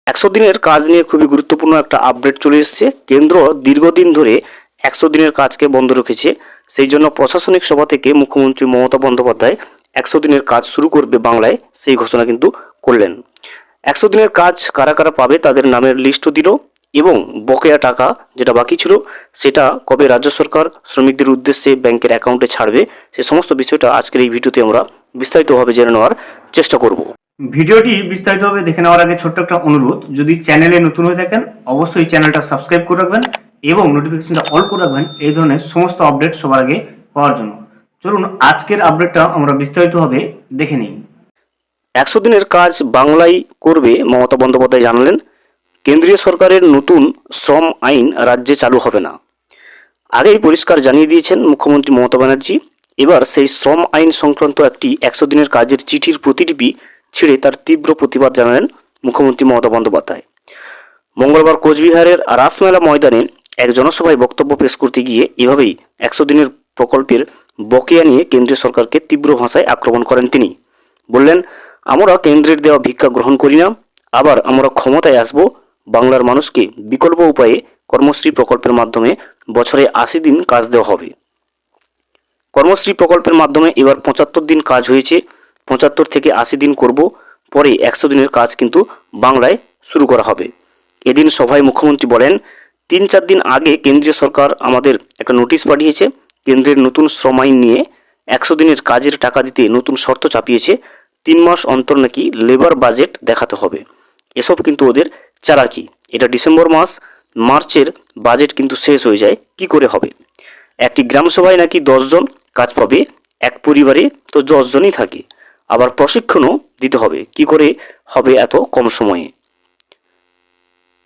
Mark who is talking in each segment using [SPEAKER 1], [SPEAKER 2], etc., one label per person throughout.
[SPEAKER 1] 100 দিনের কাজ নিয়ে খুবই গুরুত্বপূর্ণ একটা আপডেট চলে এসেছে। কেন্দ্র দীর্ঘদিন ধরে 100 দিনের কাজকে বন্ধ রেখেছে। সেই জন্য প্রশাসনিক সভা থেকে মুখ্যমন্ত্রী মমতা বন্দ্যোপাধ্যায় 100 দিনের কাজ শুরু করবে বাংলায়, সেই ঘোষণা কিন্তু করলেন। 100 দিনের কাজ কারা কারা পাবে তাদের নামের লিস্টও দিল এবং বকেয়া টাকা যেটা বাকি ছিল সেটা কবে রাজ্য সরকার শ্রমিকদের উদ্দেশ্যে ব্যাংকের অ্যাকাউন্টে ছাড়বে, সে সমস্ত বিষয়টা আজকের এই ভিডিওতে আমরা বিস্তারিতভাবে জেনে নেওয়ার চেষ্টা করব। ভিডিওটি বিস্তারিতভাবে দেখে নেওয়ার আগে ছোট্ট একটা অনুরোধ, যদি চ্যানেলে নতুন হয়ে থাকেন অবশ্যই চ্যানেলটা সাবস্ক্রাইব করে রাখবেন এবং নোটিফিকেশনটা অল করে রাখবেন এই ধরনের সমস্ত আপডেট সবার আগে পাওয়ার জন্য। চলুন আজকের আপডেটটা আমরা বিস্তারিতভাবে দেখে নিই। 100 দিনের কাজ বাংলায় করবে মমতা বন্দ্যোপাধ্যায় জানালেন। কেন্দ্রীয় সরকারের নতুন শ্রম আইন রাজ্যে চালু হবে না, আগেই পরিষ্কার জানিয়ে দিয়েছেন মুখ্যমন্ত্রী মমতা ব্যানার্জি। এবার সেই শ্রম আইন সংক্রান্ত একটি 100 দিনের কাজের চিঠির প্রতিলিপি ছিঁড়ে তার তীব্র প্রতিবাদ জানালেন মুখ্যমন্ত্রী মমতা বন্দ্যোপাধ্যায়। মঙ্গলবার কোচবিহারের রাসমেলা ময়দানে এক জনসভায় বক্তব্য পেশ করতে গিয়ে এভাবেই 100 দিনের প্রকল্পের বকেয়া নিয়ে কেন্দ্রীয় সরকারকে তীব্র ভাষায় আক্রমণ করেন তিনি। বললেন, আমরা কেন্দ্রের দেওয়া ভিক্ষা গ্রহণ করি না, আবার আমরা ক্ষমতায় আসব বাংলার মানুষকে বিকল্প উপায়ে কর্মশ্রী প্রকল্পের মাধ্যমে বছরে 80 দিন কাজ দেওয়া হবে। কর্মশ্রী প্রকল্পের মাধ্যমে এবার 75 দিন কাজ হয়েছে, 75 থেকে 80 দিন করব, পরে 100 দিনের কাজ কিন্তু বাংলায় শুরু করা হবে। এদিন সভায় মুখ্যমন্ত্রী বলেন, 3-4 দিন আগে কেন্দ্রীয় সরকার আমাদের একটা নোটিশ পাঠিয়েছে। কেন্দ্রের নতুন শ্রম আইন নিয়ে 100 দিনের কাজের টাকা দিতে নতুন শর্ত চাপিয়েছে। 3 মাস অন্তর নাকি লেবার বাজেট দেখাতে হবে। এসব কিন্তু ওদের চালাকি। এটা ডিসেম্বর মাস, মার্চের বাজেট কিন্তু শেষ হয়ে যায়, কি করে হবে? একটি গ্রাম সভায় নাকি 10 জন কাজ পাবে, এক পরিবারে তো 10 জনই থাকে, আবার প্রশিক্ষণও দিতে হবে, কি করে হবে এত কম সময়ে?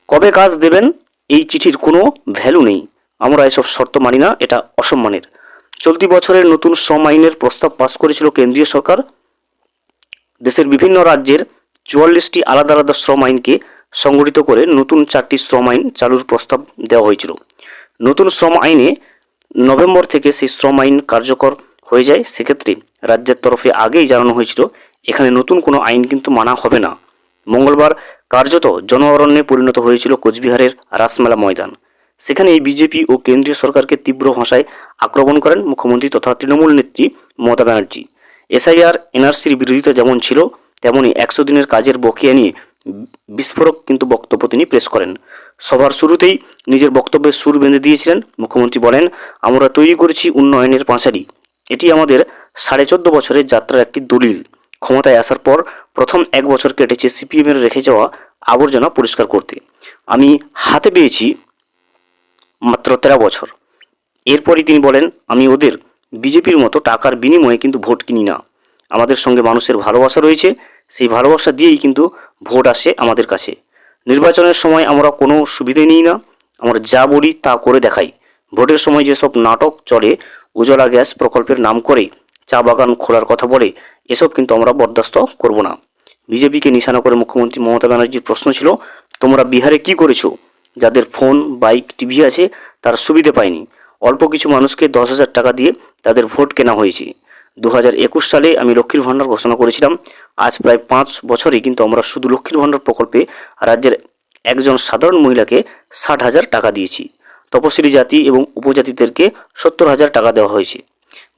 [SPEAKER 1] কবে কাজ দেবেন এই চিঠির কোনো ভ্যালু নেই, আমরা এসব শর্ত মানি না, এটা অসম্মানের। চলতি বছরের নতুন শ্রম আইনের প্রস্তাব পাশ করেছিল কেন্দ্রীয় সরকার। দেশের বিভিন্ন রাজ্যের 44টি আলাদা আলাদা শ্রম আইনকে সংগঠিত করে নতুন 4টি শ্রম আইন চালুর প্রস্তাব দেওয়া হয়েছিল। নতুন শ্রম আইনে নভেম্বর থেকে সেই শ্রম আইন কার্যকর হয়ে যায়। সেক্ষেত্রে রাজ্যের তরফে আগেই জানানো হয়েছিল এখানে নতুন কোনো আইন কিন্তু মানা হবে না। মঙ্গলবার কার্যত জন অরণ্যে পরিণত হয়েছিল কোচবিহারের রাসমেলা ময়দান। সেখানে এই বিজেপি ও কেন্দ্রীয় সরকারকে তীব্র ভাষায় আক্রমণ করেন মুখ্যমন্ত্রী তথা তৃণমূল নেত্রী মমতা ব্যানার্জি। এসআইআর এনআরসির বিরোধিতা যেমন ছিল, তেমনি 100 দিনের কাজের বকেয়া নিয়ে বিস্ফোরক কিন্তু বক্তব্য তিনি পেশ করেন। সভার শুরুতেই নিজের বক্তব্যের সুর বেঁধে দিয়েছিলেন মুখ্যমন্ত্রী। বলেন, আমরা তৈরি করেছি উন্নয়নের পাঁচালী, এটি আমাদের 14.5 বছরের যাত্রার একটি দলিল। ক্ষমতায় আসার পর প্রথম 1 বছর কেটেছে সিপিএমের রেখে যাওয়া আবর্জনা পরিষ্কার করতে। আমি হাতে পেয়েছি মাত্র 13 বছর। এরপরই তিনি বলেন, আমি ওদের বিজেপির মতো টাকার বিনিময়ে কিন্তু ভোট কিনি না। আমাদের সঙ্গে মানুষের ভালোবাসা রয়েছে, সেই ভালোবাসা দিয়েই কিন্তু ভোট আসে আমাদের কাছে। নির্বাচনের সময় আমরা কোনো সুবিধে নিই না, আমরা যা বলি তা করে দেখাই। ভোটের সময় যেসব নাটক চলে, উজ্জ্বলা গ্যাস প্রকল্পের নাম করে চা বাগান খোলার কথা বলে, এসব কিন্তু আমরা বরদাস্ত করব না। বিজেপিকে নিশানা করে মুখ্যমন্ত্রী মমতা ব্যানার্জির প্রশ্ন ছিল, তোমরা বিহারে কি করেছো? যাদের ফোন, বাইক, টিভি আছে তারা সুবিধে পায়নি। অল্প কিছু মানুষকে 10,000 টাকা দিয়ে তাদের ভোট কেনা হয়েছে। 2021 সালে আমি লক্ষ্মীর ভাণ্ডার ঘোষণা করেছিলাম। আজ প্রায় 5 বছরে কিন্তু আমরা শুধু লক্ষ্মীর ভাণ্ডার প্রকল্পে রাজ্যের একজন সাধারণ মহিলাকে 60,000 টাকা দিয়েছি। তপশিলি জাতি এবং উপজাতিদেরকে 70,000 টাকা দেওয়া হয়েছে।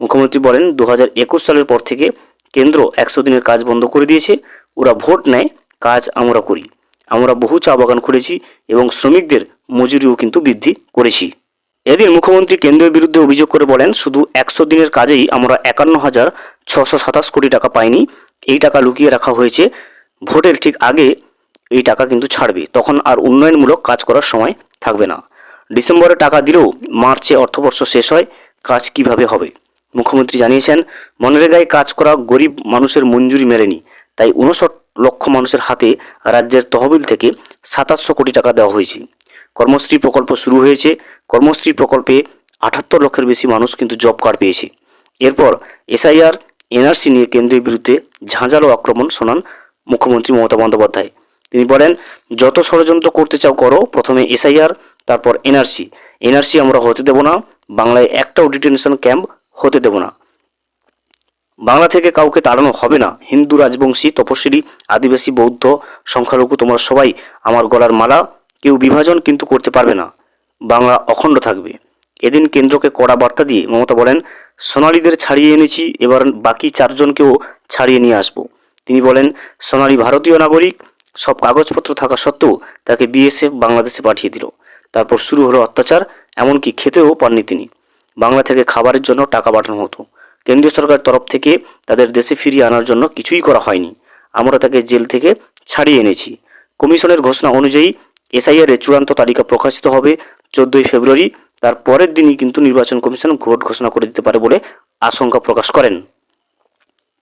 [SPEAKER 1] মুখ্যমন্ত্রী বলেন, 2021 সালের পর থেকে কেন্দ্র 100 দিনের কাজ বন্ধ করে দিয়েছে। ওরা ভোট নেয়, কাজ আমরা করি। আমরা বহু চা বাগান খুলেছি এবং শ্রমিকদের মজুরিও কিন্তু বৃদ্ধি করেছি। এদিন মুখ্যমন্ত্রী কেন্দ্রের বিরুদ্ধে অভিযোগ করে বলেন, শুধু 100 দিনের কাজেই আমরা 51,627 কোটি টাকা পাইনি। এই টাকা লুকিয়ে রাখা হয়েছে, ভোটের ঠিক আগে এই টাকা কিন্তু ছাড়বে, তখন আর উন্নয়নমূলক কাজ করার সময় থাকবে না। ডিসেম্বরে টাকা দিলেও মার্চে অর্থবর্ষ শেষ হয়, কাজ কিভাবে হবে? মুখ্যমন্ত্রী জানিয়েছেন, মনরেগায় কাজ করা গরিব মানুষের মঞ্জুরি মেলেনি, তাই 59 লক্ষ মানুষের হাতে রাজ্যের তহবিল থেকে 2700 কোটি টাকা দেওয়া হয়েছে। কর্মশ্রী প্রকল্প শুরু হয়েছে। কর্মশ্রী প্রকল্পে 78 লক্ষের বেশি মানুষ কিন্তু জব কার্ড পেয়েছে। এরপর এসআইআর এনআরসি নিয়ে কেন্দ্রের বিরুদ্ধে ঝাঁঝালো আক্রমণ শোনান মুখ্যমন্ত্রী মমতা বন্দ্যোপাধ্যায়। তিনি বলেন, যত ষড়যন্ত্র করতে চাও করো, প্রথমে এসআইআর, তারপর এনআরসি। এনআরসি আমরা হতে দেব না, বাংলায় একটাও ডিটেনশন ক্যাম্প হতে দেব না। বাংলা থেকে কাউকে তাড়ানো হবে না। হিন্দু, রাজবংশী, তপশিলি, আদিবাসী, বৌদ্ধ, সংখ্যালঘু, তোমরা সবাই আমার গলার মালা। কেউ বিভাজন কিন্তু করতে পারবে না। বাংলা অখণ্ড থাকবে। এদিন কেন্দ্রকে কড়া বার্তা দিয়ে মমতা বলেন, সোনালীদের ছাড়িয়ে এনেছি, এবার বাকি 4জনকেও ছাড়িয়ে নিয়ে আসবো। তিনি বলেন, সোনালী ভারতীয় নাগরিক, সব কাগজপত্র থাকা সত্ত্বেও তাকে বিএসএফ বাংলাদেশে পাঠিয়ে দিল। তারপর শুরু হলো অত্যাচার, এমনকি খেতেও পাননি তিনি। বাংলা থেকে খাবারের জন্য টাকা পাঠানো হতো। কেন্দ্রীয় সরকারের তরফ থেকে তাদের দেশে ফিরিয়ে আনার জন্য কিছুই করা হয়নি। আমরা তাকে জেল থেকে ছাড়িয়ে এনেছি। কমিশনের ঘোষণা অনুযায়ী এসআইআর এর চূড়ান্ত তালিকা প্রকাশিত হবে 14ই ফেব্রুয়ারি। তার পরের দিনই কিন্তু নির্বাচন কমিশন ভোট ঘোষণা করে দিতে পারে বলে আশঙ্কা প্রকাশ করেন।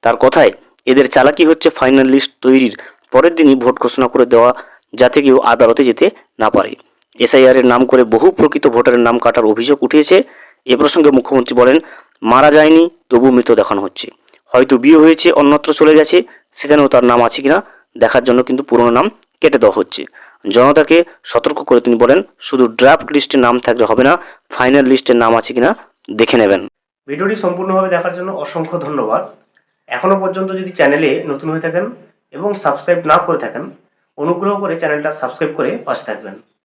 [SPEAKER 1] তার কথায়, এদের চালাকি হচ্ছে ফাইনাল লিস্ট তৈরির পরের দিনই ভোট ঘোষণা করে দেওয়া, যাতে কেউ আদালতে যেতে না পারে। এসআইআর এর নাম করে বহু প্রকৃত ভোটারের নাম কাটার অভিযোগ উঠেছে। এ প্রসঙ্গে মুখ্যমন্ত্রী বলেন, মারা যায়নি, তবু মৃত দেখানো হচ্ছে। হয়তো বিয়ে হয়েছে, অন্যত্র চলে গেছে, সেখানেও তার নাম আছে কিনা দেখার জন্য কিন্তু পুরনো নাম কেটে দেওয়া হচ্ছে। জনতাকে সতর্ক করে তিনি বলেন, শুধু ড্রাফট লিস্টে নাম থাকলে হবে না, ফাইনাল লিস্টের নাম আছে কিনা দেখে নেবেন। ভিডিওটি সম্পূর্ণভাবে দেখার জন্য অসংখ্য ধন্যবাদ। এখনো পর্যন্ত যদি চ্যানেলে নতুন হয়ে থাকেন এবং সাবস্ক্রাইব না করে থাকেন, অনুগ্রহ করে চ্যানেলটা সাবস্ক্রাইব করে পাশে থাকবেন।